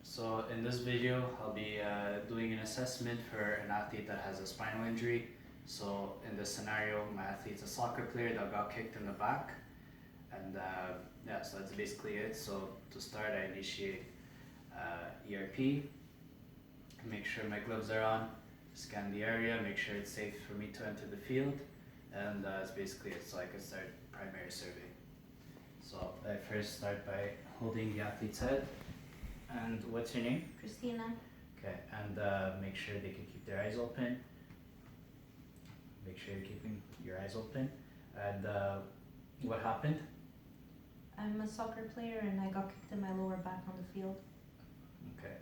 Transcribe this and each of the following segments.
So in this video, I'll be doing an assessment for an athlete that has a spinal injury. So in this scenario, my athlete's a soccer player that got kicked in the back. And yeah, so that's basically it. So to start, I initiate ERP, make sure my gloves are on, scan the area, make sure it's safe for me to enter the field. And that's basically it, so I can start primary survey. So I first start by holding the athlete's head. And what's your name? Christina. Okay, and make sure they can keep their eyes open. Make sure you're keeping your eyes open. And what happened? I'm a soccer player and I got kicked in my lower back on the field. Okay,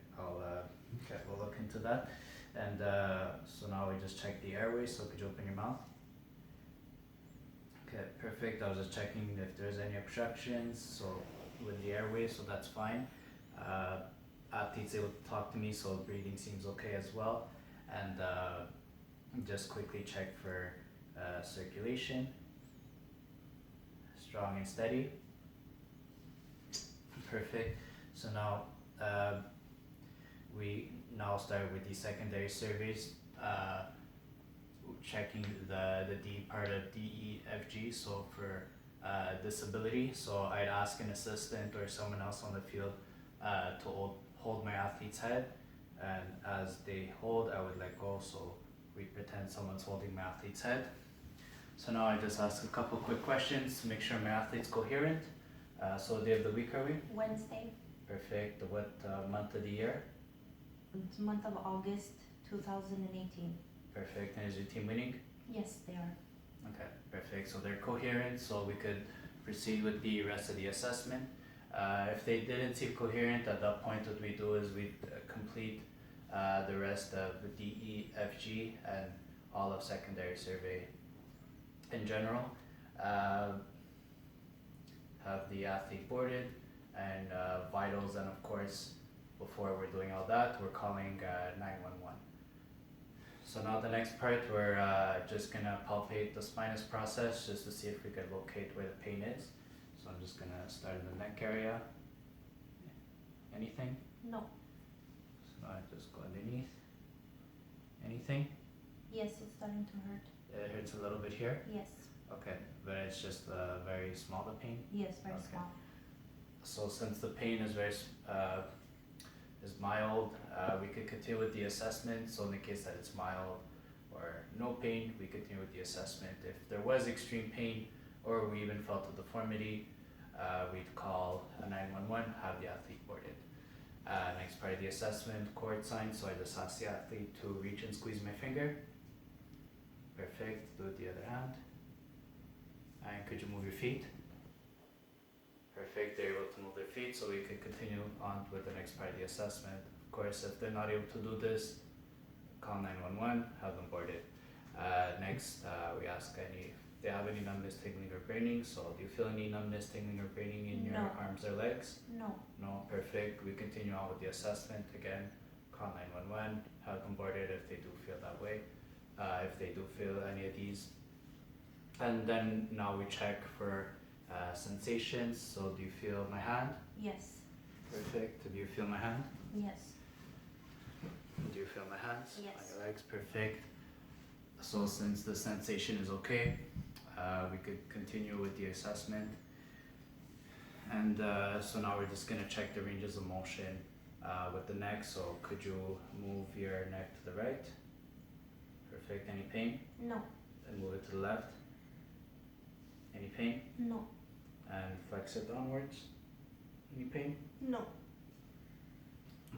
we'll look into that. And so now we just check the airway, so could you open your mouth? Okay, perfect. I was just checking if there's any obstructions, so with the airway, so that's fine. Athlete's able to talk to me, so breathing seems okay as well. And just quickly check for circulation, strong and steady. Perfect. So now we now start with the secondary surveys, checking the D part of DEFG, so for disability. So I'd ask an assistant or someone else on the field to hold my athlete's head, and as they hold, I would let go, so we pretend someone's holding my athlete's head. So now I just ask a couple quick questions to make sure my athlete's coherent. So day of the week are we? Wednesday. Perfect. What month of the year? It's the month of August 2018. Perfect. And is your team winning? Yes, they are. Okay, perfect. So they're coherent, so we could proceed with the rest of the assessment. If they didn't seem coherent, at that point what we do is we complete the rest of the DEFG and all of secondary survey in general. Have the athlete boarded and vitals, and of course before we're doing all that, we're calling 911. So now the next part, we're just gonna palpate the spinous process just to see if we can locate where the pain is. So I'm just gonna start in the neck area. Anything? No. So now I just go underneath. Anything? Yes, it's starting to hurt. It hurts a little bit here? Yes. Okay, but it's just very small, the pain? Yes, very Okay. small. So since the pain is is mild, we could continue with the assessment. So in the case that it's mild or no pain, we continue with the assessment. If there was extreme pain or we even felt a deformity, we'd call a 911, have the athlete boarded. Next part of the assessment, cord sign. So I just ask the athlete to reach and squeeze my finger. Perfect. Do it the other hand. And could you move your feet? Perfect, they're able to move their feet, so we can continue on with the next part of the assessment. Of course, if they're not able to do this, call 911, have them boarded. Next, we ask if they have any numbness, tingling, or burning. So do you feel any numbness, tingling, or burning in your No. arms or legs? No. No, perfect. We continue on with the assessment. Again, call 911, have them boarded if they do feel that way. If they do feel any of these. And then now we check for sensations. So do you feel my hand? Yes. Perfect. Do you feel my hand? Yes. Do you feel my hands? Yes. On your legs? Perfect. So since the sensation is okay, we could continue with the assessment. And so now we're just gonna check the ranges of motion with the neck. So could you move your neck to the right? Perfect. Any pain? No. And move it to the left. Any pain? No. And flex it downwards. Any pain? No.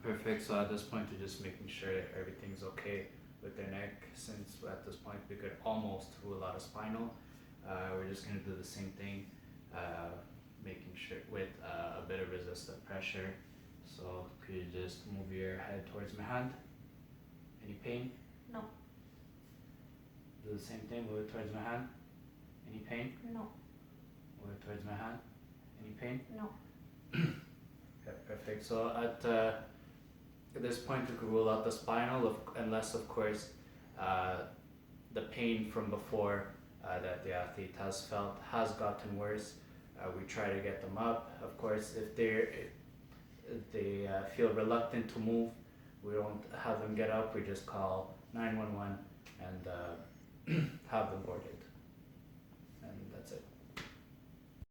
Perfect. So at this point, we're just making sure that everything's okay with their neck. Since at this point we could almost rule out a spinal, we're just gonna do the same thing, making sure with a bit of resistant pressure. So could you just move your head towards my hand? Any pain? No. Do the same thing. Move it towards my hand. Any pain? No. Move it towards my hand. Any pain? No. Yeah, perfect. So at this point, we could rule out the spinal, unless, of course, the pain from before that the athlete has felt has gotten worse. We try to get them up. Of course, if they they feel reluctant to move, we don't have them get up. We just call 911 and have them boarded.